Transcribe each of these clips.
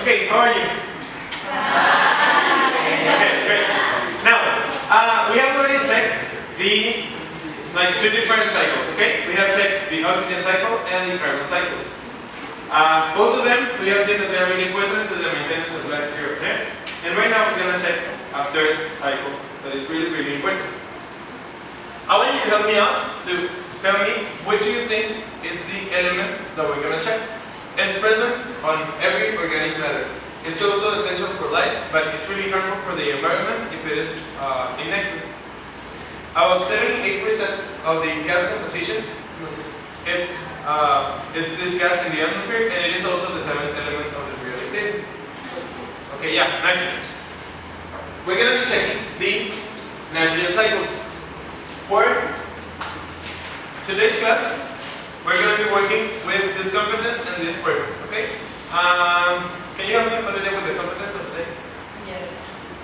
Okay, how are you? Okay, great. Now, we have already checked the two different cycles. Okay, we have checked the oxygen cycle and the carbon cycle. Both of them, we have seen that they are really important to the maintenance of life here and there. And right now, we're gonna check a third cycle that is really, really important. I want you to help me out to tell me what do you think is the element that we're gonna check. It's present on every organic matter. It's also essential for life, but it's really harmful for the environment if it is in excess. About 78% of the gas composition, it's this gas in the atmosphere, and it is also the seventh element of the periodic table. Okay, yeah, nitrogen. We're going to be checking the nitrogen cycle. For today's class, we're going to be working with this competence and this purpose, okay? Can you help me put it in with the competence of the day? Yes.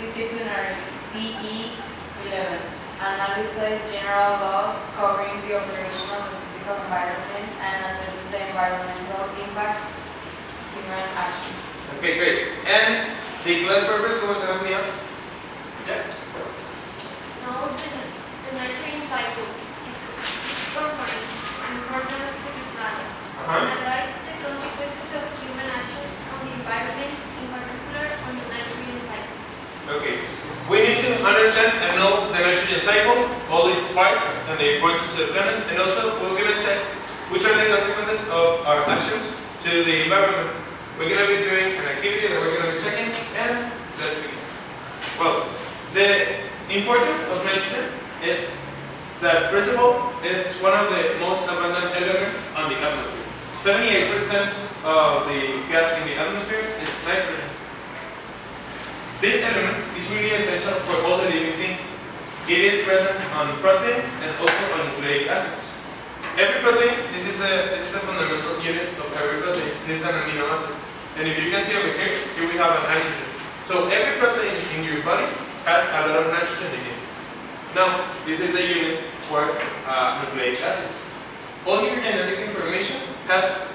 Disciplinary, CE11. Analyzes general laws covering the operation of the physical environment and assesses the environmental impact of human actions. Okay, great. And the class purpose, who wants to help me out? Yeah? Now, the nitrogen cycle is component and important aspect of life. Analyze the consequences of human actions on the environment, in particular on the nitrogen cycle. Okay. We need to understand and know the nitrogen cycle, all its parts, and the importance of the planet, and also we're going to check which are the consequences of our actions to the environment. We're going to be doing an activity that we're going to be checking, and let's begin. Well, the importance of nitrogen is that, first of all, it's one of the most abundant elements on the atmosphere. 78% of the gas in the atmosphere is nitrogen. This element is really essential for all the living things. It is present on proteins and also on nucleic acids. Every protein, this is a fundamental unit of every protein. This is an amino acid. And if you can see over here we have a nitrogen. So every protein in your body has a lot of nitrogen in it. Now, this is the unit for nucleic acids. All your genetic information has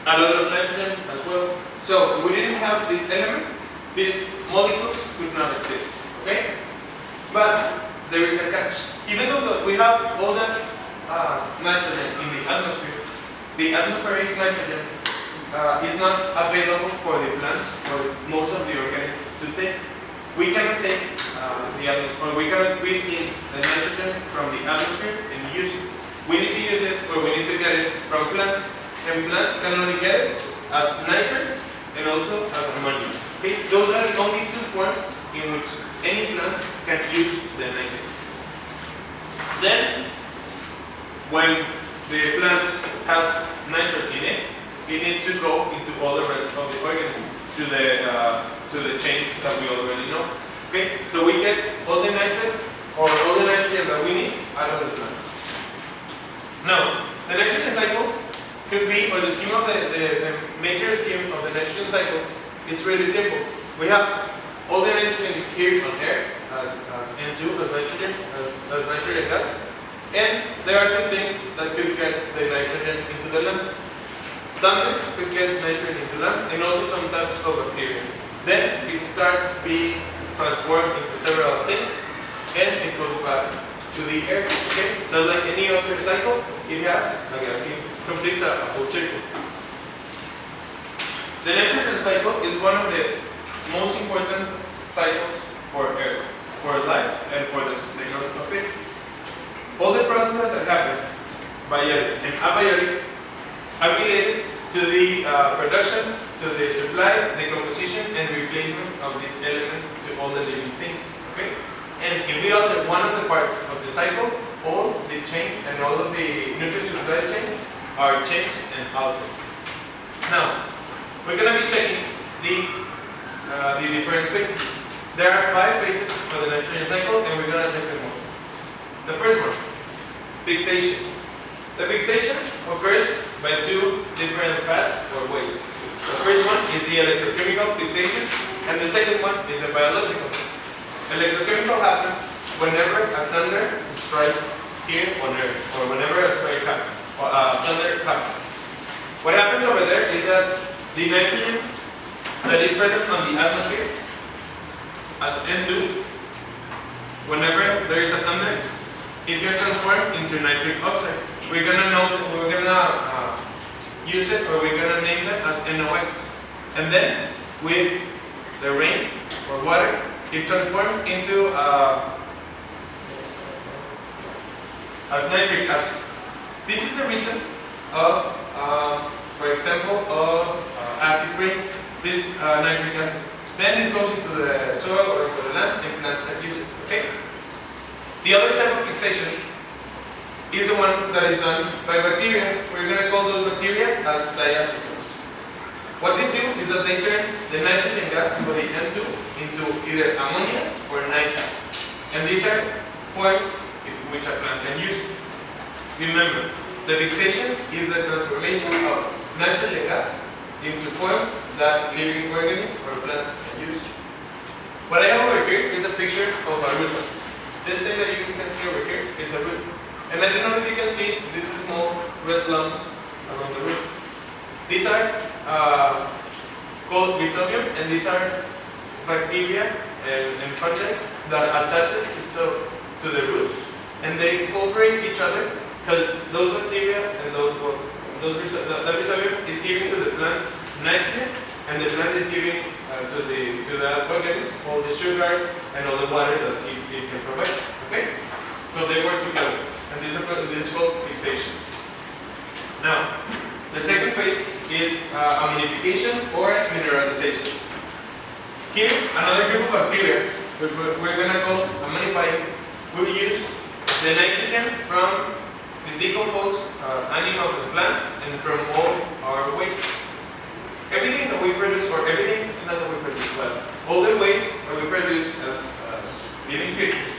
a lot of nitrogen as well. So if we didn't have this element, these molecules could not exist. Okay? But there is a catch. Even though we have all that nitrogen in the atmosphere, the atmospheric nitrogen is not available for the plants or most of the organisms to take. We cannot take we cannot breathe in the nitrogen from the atmosphere and use it. We need to use it, or we need to get it from plants, and plants can only get it as nitrogen and also as ammonia. Okay? Those are the only two forms in which any plant can use the nitrogen. Then, when the plant has nitrogen in it, it needs to go into all the rest of the organism, to the chains that we already know. Okay, so we get all the nitrogen that we need out of the plants. Now, the nitrogen cycle could be, or the scheme of the major scheme of the nitrogen cycle, it's really simple. We have all the nitrogen here on air as N2, as nitrogen gas, and there are two things that could get the nitrogen into the land. Thunder could get nitrogen into land, and also some types of bacteria. Then it starts being transformed into several things, and it goes back to the air. Okay? So like any other cycle, it completes a whole circle. The nitrogen cycle is one of the most important cycles for Earth, for life, and for the sustenance of it. All the processes that happen, biotic and abiotic, are related to the production, to the supply, the composition, and replacement of this element to all the living things. Okay? And if we alter one of the parts of the cycle, all the chain and all of the nutrient supply chains are changed and altered. Now, we're going to be checking the different phases. There are 5 phases for the nitrogen cycle, and we're going to check them all. The first one, fixation. The fixation occurs by 2 different paths or ways. The first one is the electrochemical fixation, and the second one is the biological. Electrochemical happens whenever a thunder strikes here on Earth, or whenever a strike happens, or thunder happens. What happens over there is that the nitrogen that is present on the atmosphere as N2, whenever there is an under, it gets transformed into nitric oxide. We're gonna use it, or we're gonna name it as NOx. And then with the rain or water, it transforms into as nitric acid. This is the reason of, for example, of acid rain, this nitric acid. Then this goes into the soil or into the land, and plants can use it. Okay. The other type of fixation is the one that is done by bacteria. We're going to call those bacteria as diazotomes. What they do is that they turn the nitrogen gas, or the N2, into either ammonia or nitrate. And these are forms which a plant can use. Remember, the fixation is the transformation of nitrogen gas into forms that living organisms or plants can use. What I have over here is a picture of a root. This thing that you can see over here is a root. And I don't know if you can see these small red lumps around the root. These are called rhizobium, and these are bacteria and fungi that attaches itself to the roots. And they cooperate each other because those bacteria and the rhizobium is giving to the plant nitrogen, and the plant is giving to the organism all the sugar and all the water that it can provide. Okay? So they work together, and this is called fixation. Now, the second phase is aminification or mineralization. Here, another group of bacteria we're going to call aminifying will use the nitrogen from the decomposed animals and plants and from all our waste. Everything that we produce, or everything not that we produce, but all the waste that we produce as living creatures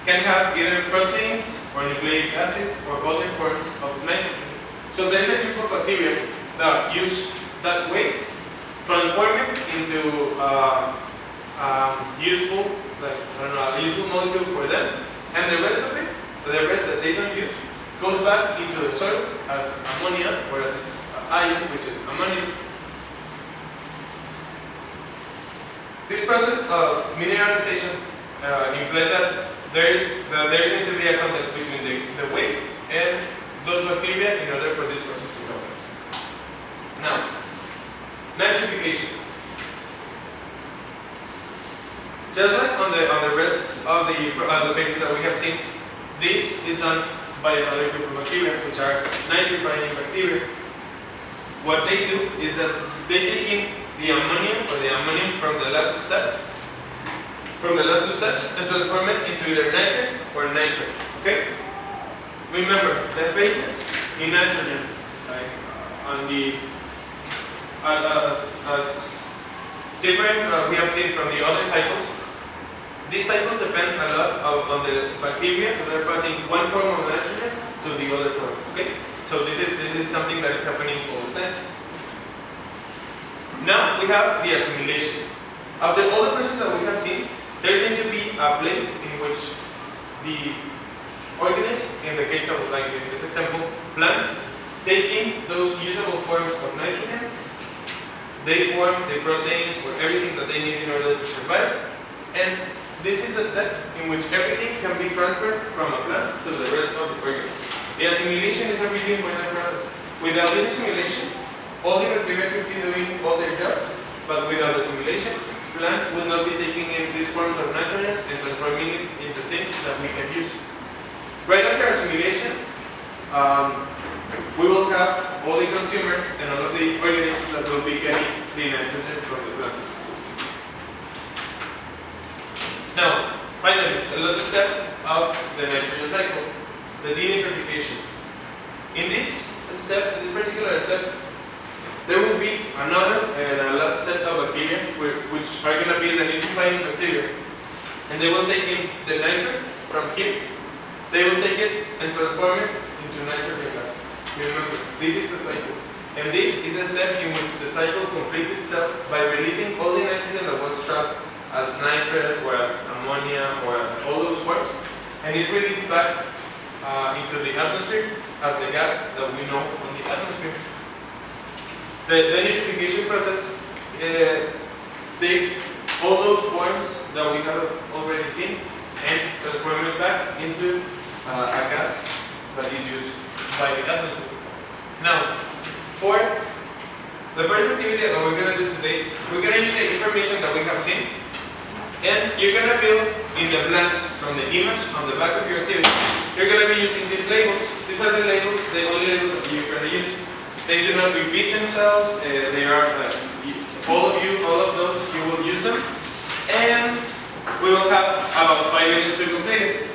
can have either proteins or nucleic acids or other forms of nitrogen. So there's a group of bacteria that use that waste, transform it into useful, a useful molecule for them, and the rest of it, the rest that they don't use, goes back into the soil as ammonia, or as its ion, which is ammonium. This process of mineralization implies that there is going to be a contact between the waste and those bacteria in order for this process to happen. Now, nitrification. Just like on the rest of the phases that we have seen, this is done by another group of bacteria, which are nitrifying bacteria. What they do is that they take in the ammonium from the last step, and transform it into either nitrogen or nitrate. Okay? Remember, the phases in nitrogen, like on the as different we have seen from the other cycles. These cycles depend a lot on the bacteria that are passing one form of nitrogen to the other form. Okay? So this is something that is happening all the time. Now we have the assimilation. After all the processes that we have seen, there's going to be a place in which the organism, in the case of, like in this example, plants, taking those usable forms of nitrogen, they form the proteins or everything that they need in order to survive, and this is the step in which everything can be transferred from a plant to the rest of the organism. The assimilation is a really important process. Without this assimilation, all the bacteria could be doing all their jobs, but without assimilation, plants will not be taking in these forms of nitrogen and transforming it into things that we can use. Right after assimilation, we will have all the consumers and all of the organisms that will be getting the nitrogen from the plants. Now, finally, the last step of the nitrogen cycle, the denitrification. In this particular step, there will be another and a last set of bacteria which are going to be the nitrifying bacteria, and they will take in the nitrogen from here. They will take it and transform it into nitrogen gas. Remember, this is a cycle, and this is a step in which the cycle completes itself by releasing all the nitrogen that was trapped as nitrate or as ammonia or as all those forms, and it's released back into the atmosphere as the gas that we know on the atmosphere. The nitrification process takes all those forms that we have already seen and transform it back into a gas that is used by the atmosphere. Now, for the first activity that we're going to do today, we're going to use the information that we have seen, and you're going to fill in the blanks from the image on the back of your activity. You're going to be using these labels. These are the labels, the only labels that you're going to use. They do not repeat themselves. They are all of those, you will use them. And we will have about 5 minutes to complete it.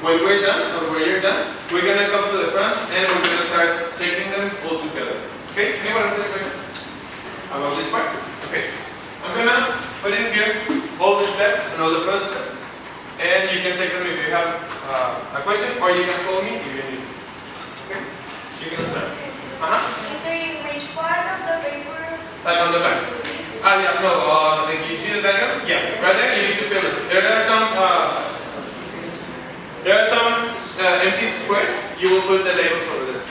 When we're done, or when you're done, we're going to come to the front and we're going to start checking them all together. Okay? Anyone have any question about this part? Okay. I'm going to put in here all the steps and all the processes. And you can check them if you have a question, or you can call me if you need it. Okay? You can start. Which part of the paper? On the back. Yeah, no, you see the diagram? Yeah, right there, you need to fill it. There are some empty squares. You will put the labels over there.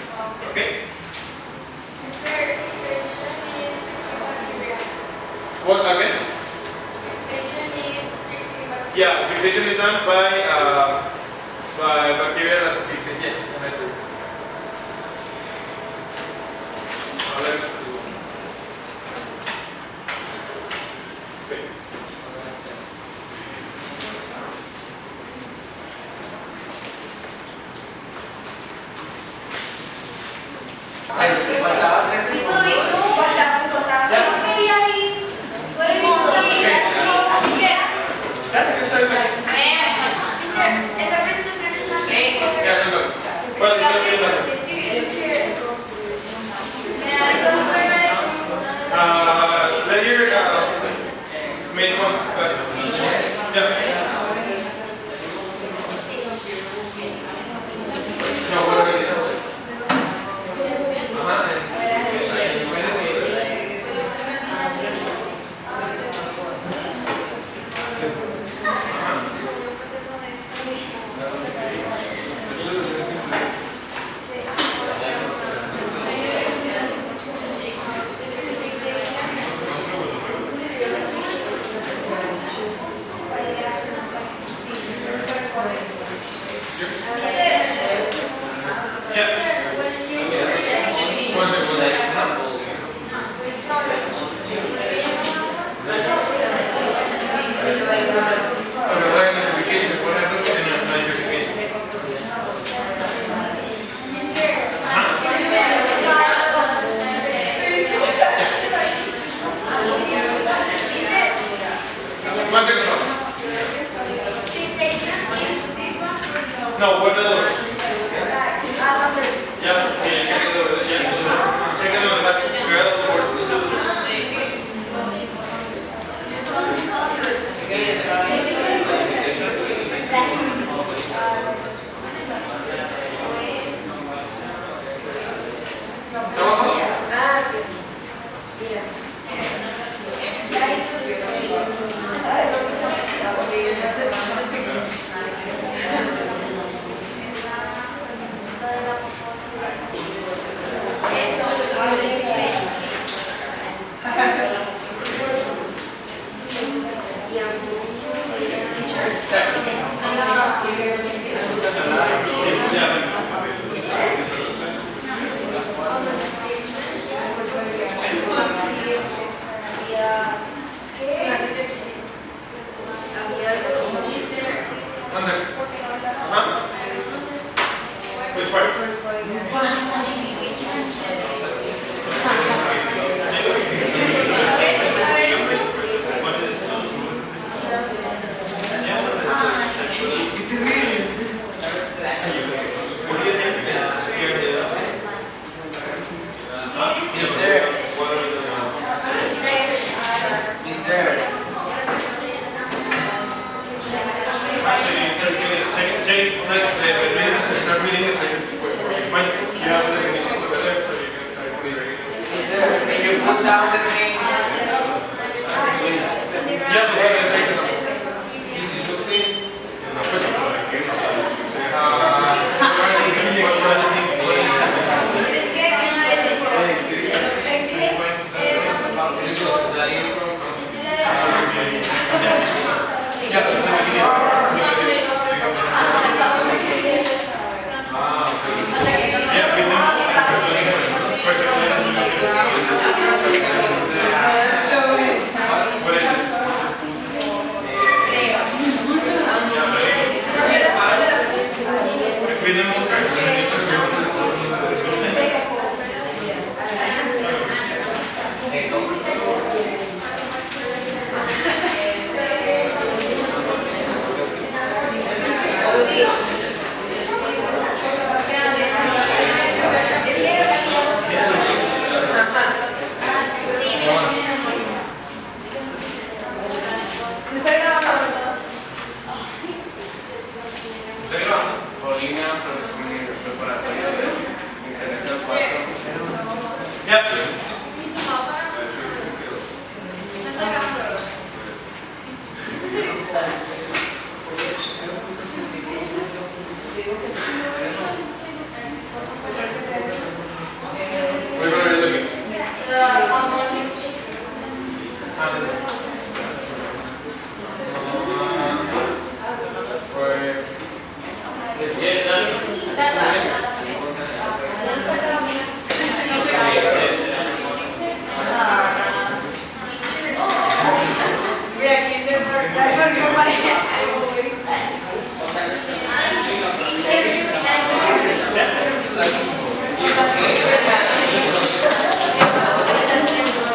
Okay? What again? Yeah, fixation is done by bacteria that fix it. Yeah. Then your main one. No, what are these? No, what are those? Yeah, check it over there. Yeah, check it over there. Grab all the words.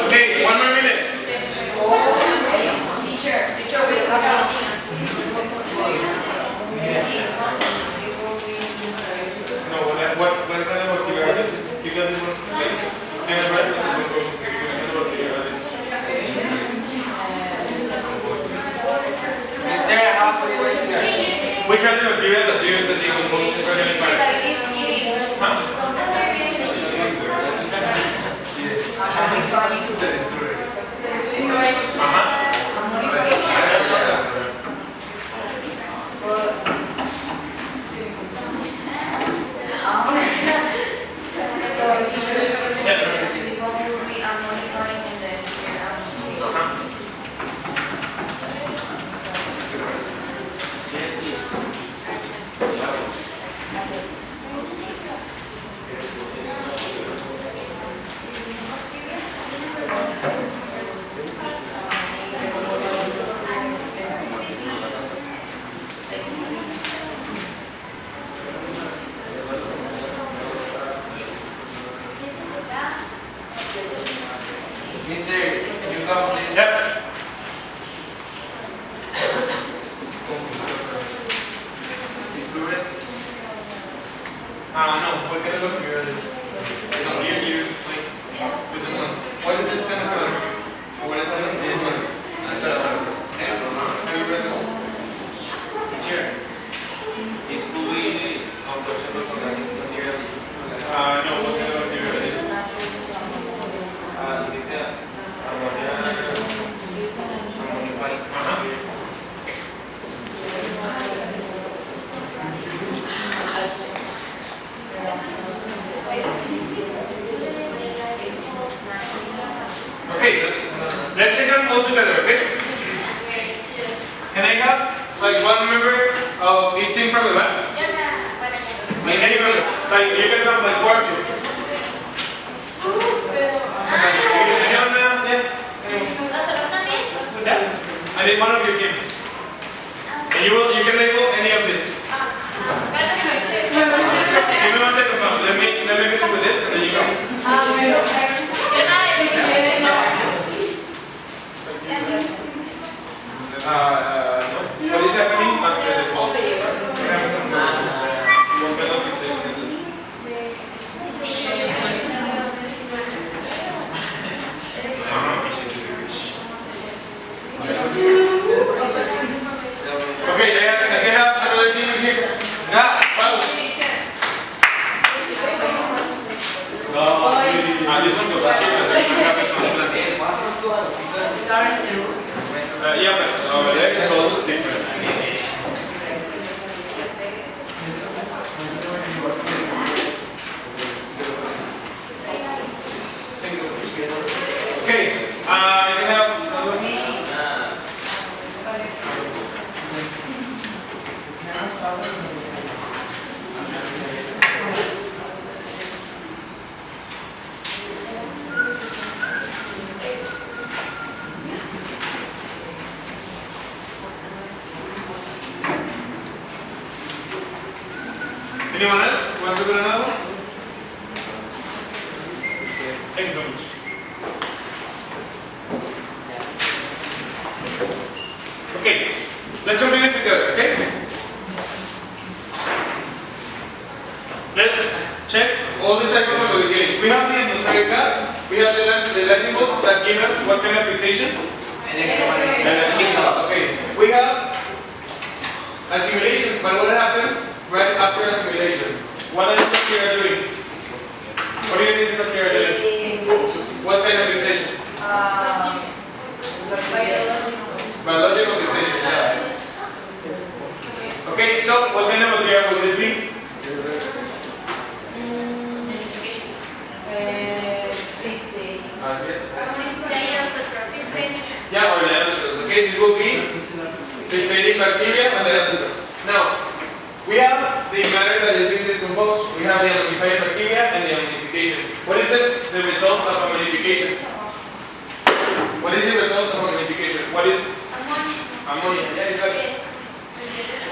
Okay, 1 more minute. Teacher, No, what kind of activity is this? You got this one? Okay. It's kind of red. Which are the materials that you use that you compose organic matter? So teachers, people will be monitoring and then Yep. No, what kind of material is this? No, you like with the one. What is this kind of color? What is it? This one. Have you read this one? Teacher, is fully combustible organic material No, what kind of material is this? Okay, let's check them all together, okay? Can I have like one member of each team from the back? Like any member. Like you can have like 4 of you. Anyone now? Yeah? Yeah? I need one of your team. And you can label any of this. Give me 1 second now. Let me finish with this and then you go. No. What is happening after the pulse? What happens on the one kind of fixation? Okay, I can have another team here. Yeah, wow. This one goes back here. Yeah, but over there it's called different. Okay, I have another one. Anyone else wants to do another one? Thanks so much. Okay, let's complete it together, okay? Let's check all the cycles from the beginning. We have the atmospheric gas, we have the lightning bolts that give us what kind of fixation? Okay, we have a simulation, but what happens right after a simulation? What are you doing? What do you think that you're doing? What kind of fixation? Biological fixation, yeah. Okay, so what kind of material will this be? Yeah, or the okay, this will be fixating bacteria and the ionotrophs. Now, we have the matter that is being decomposed, we have the ammonified bacteria and the ammonification. What is it? The result of ammonification. What is the result of ammonification? What is? Ammonia. Yeah, exactly. Yes.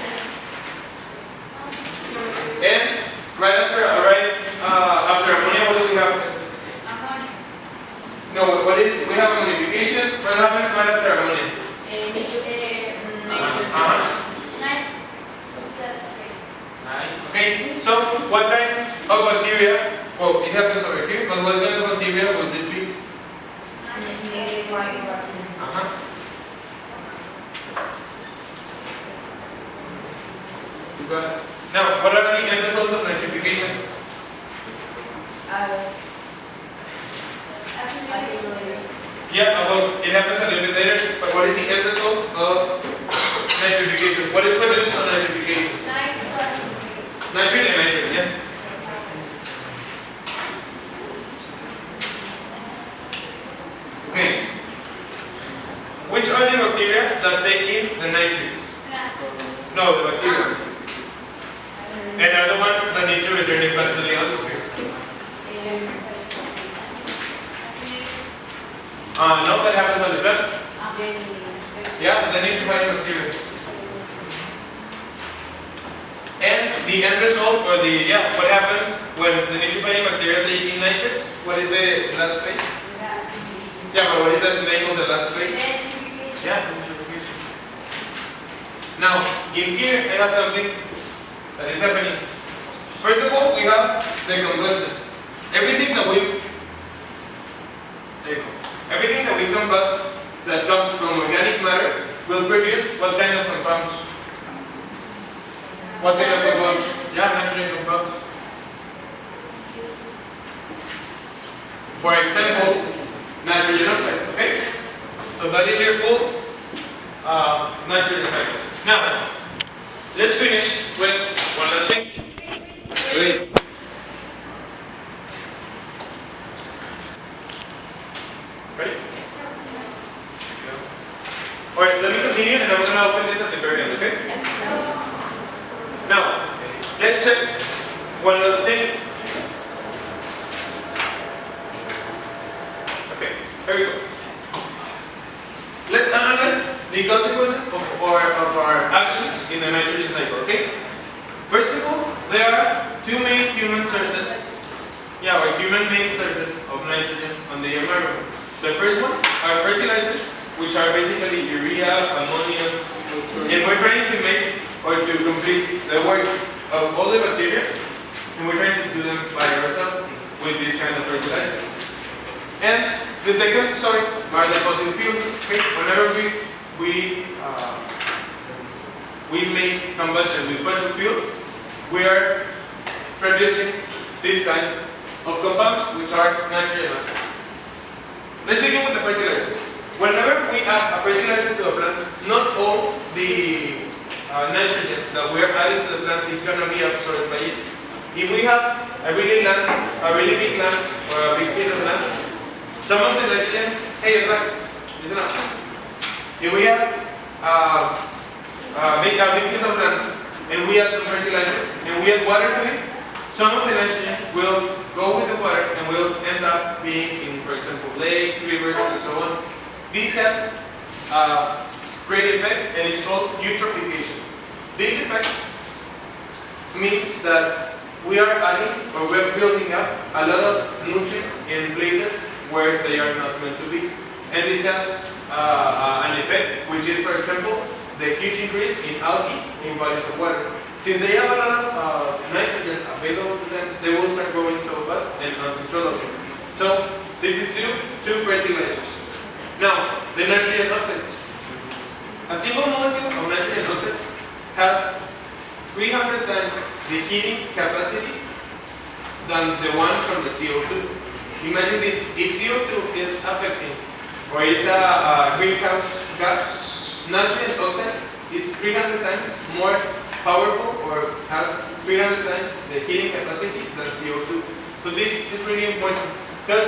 And right after ammonia, what do we have? Ammonia. No, what is? We have ammonification. What happens right after ammonia? Nitrogen. Okay, so what kind of bacteria? Well, it happens over here, but what kind of bacteria will this be? Nitrifying bacteria. You got it. Now, what are the end results of nitrification? Acetylation. Yeah, well, it happens a little bit later, but what is the end result of nitrification? What is produced on nitrification? Nitrogen and nitrogen, yeah. Okay. Which are the bacteria that take in the nitrates? No, the bacteria. And are the ones that need to return it back to the atmosphere. No, that happens on the plant. Yeah, the nitrifying bacteria. And the end result, or what happens when the nitrifying bacteria take in nitrates? What is the last phase? Yeah, but what is the name of the last phase? Yeah, nitrification. Now, in here, I have something that is happening. First of all, we have the combustion. Everything that we combust that comes from organic matter will produce what kind of compounds? What kind of compounds? Yeah, nitrogen compounds. For example, nitrogen oxide. Okay? So that is your full nitrogen cycle. Now, let's finish with one last thing. Wait. Ready? Alright, let me continue and I'm going to open this at the very end, okay? Now, let's check one last thing. Okay, here we go. Let's analyze the consequences of our actions in the nitrogen cycle, okay? First of all, there are two main human sources, or human main sources of nitrogen on the environment. The first one are fertilizers, which are basically urea, ammonia, and we're trying to make or to complete the work of all the bacteria, and we're trying to do them by ourselves with this kind of fertilizer. And the second source are the fossil fuels. Okay? Whenever we make combustion with fossil fuels, we are producing this kind of compounds, which are nitrogen oxides. Let's begin with the fertilizers. Whenever we add a fertilizer to a plant, not all the nitrogen that we are adding to the plant is going to be absorbed by it. If we have a really big land, or a big piece of land, some of the nitrogen, listen up. If we have a big piece of land, and we add some fertilizers, and we add water to it, some of the nitrogen will go with the water and will end up being in, for example, lakes, rivers, and so on. This has a great effect, and it's called eutrophication. This effect means that we are adding, or we are building up a lot of nutrients in places where they are not meant to be. And this has an effect, which is, for example, the huge increase in algae in bodies of water. Since they have a lot of nitrogen available to them, they will start growing so fast and uncontrollably. So this is due to fertilizers. Now, the nitrogen oxides. A single molecule of nitrogen oxides has 300 times the heating capacity than the one from the CO2. Imagine this: if CO2 is affecting, or is a greenhouse gas, nitrogen oxide is 300 times more powerful, or has 300 times the heating capacity than CO2. So this is really important because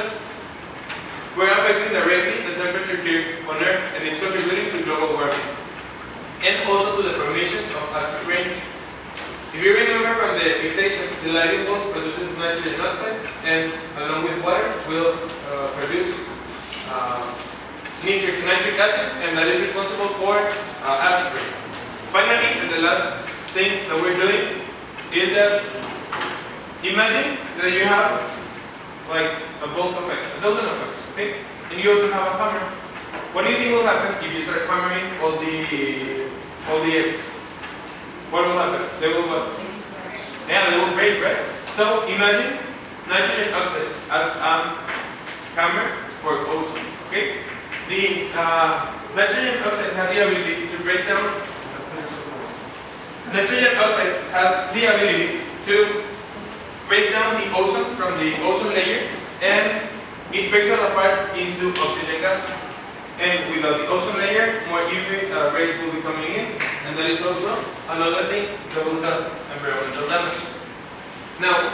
we're affecting directly the temperature here on Earth, and it's contributing to global warming and also to the formation of acid rain. If you remember from the fixation, the lightning pulse produces nitrogen oxides, and along with water will produce nitric acid, and that is responsible for acid rain. Finally, the last thing that we're doing is that imagine that you have like a bulk of X, a dozen of X, okay? And you also have a hammer. What do you think will happen if you start hammering all the X? What will happen? They will what? Yeah, they will break, right? So imagine nitrogen oxide as a hammer for ozone, okay? The nitrogen oxide has the ability to break down. Nitrogen oxide has the ability to break down the ozone from the ozone layer, and it breaks it apart into oxygen gas. And without the ozone layer, more UV rays will be coming in, and that is also another thing that will cause environmental damage. Now,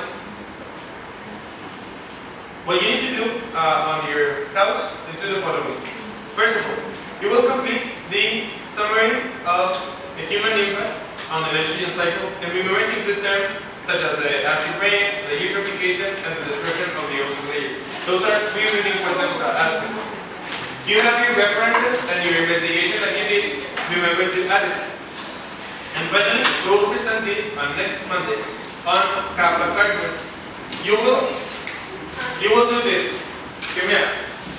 what you need to do on your house is do the following. First of all, you will complete the summary of the human impact on the nitrogen cycle, and remember to include terms such as the acid rain, the eutrophication, and the destruction of the ozone layer. Those are three really important aspects. You have your references and your investigation that you did, remember to add it. And finally, we will present this on next Monday on half a carbon. You will do this. Hear me out.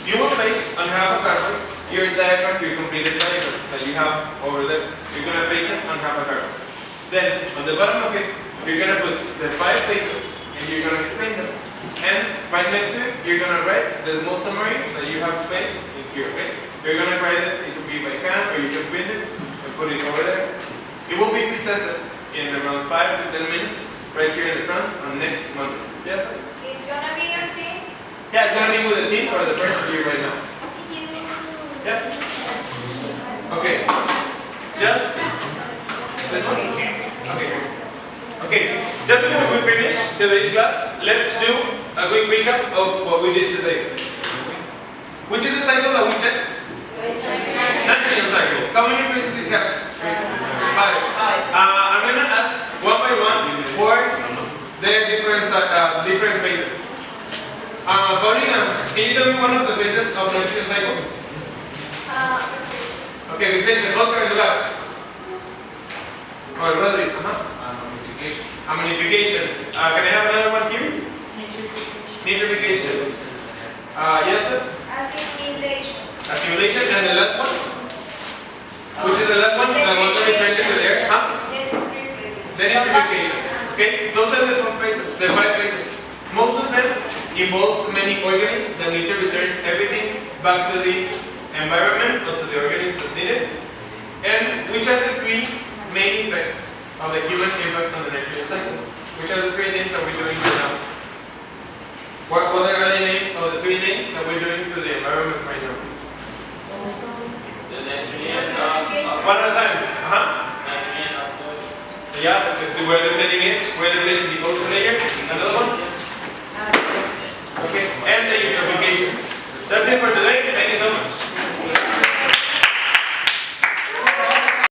You will place on half a carbon your diagram, your completed diagram that you have over there. You're going to place it on half a carbon. Then, on the bottom of it, you're going to put the 5 phases and you're going to explain them. And right next to it, you're going to write the small summary that you have spaced in here, okay? You're going to write it, it could be by hand or you can print it and put it over there. It will be presented in around 5 to 10 minutes right here in the front on next Monday. Yes? It's gonna be your teams? Yeah, it's going to be with the team or the person here right now. Yeah? Okay. Just this one? Okay. Okay. Just before we finish today's class, let's do a quick recap of what we did today. Which is the cycle that we checked? Nitrogen cycle. How many phases it has? 5. I'm going to ask one by one for the different phases. Paulina, can you tell me one of the phases of the nitrogen cycle? Okay, fixation. Oscar, in the back. Or Rodri. Amplification. Amplification. Can I have another one here? Nitrification. Yes, sir? Assimilation. Assimilation. And the last one? Which is the last one? The one that we mentioned with air? Huh? Denitrification. Okay, those are the 5 phases. Most of them involves many organisms that need to return everything back to the environment or to the organisms that need it. And which are the 3 main effects of the human impact on the nitrogen cycle? Which are the 3 things that we're doing right now? What are the names of the 3 things that we're doing to the environment right now? The nitrogen, One at a time. nitrogen oxide. Yeah, where they're letting the ozone layer. Another one? Okay, and the eutrophication. That's it for today.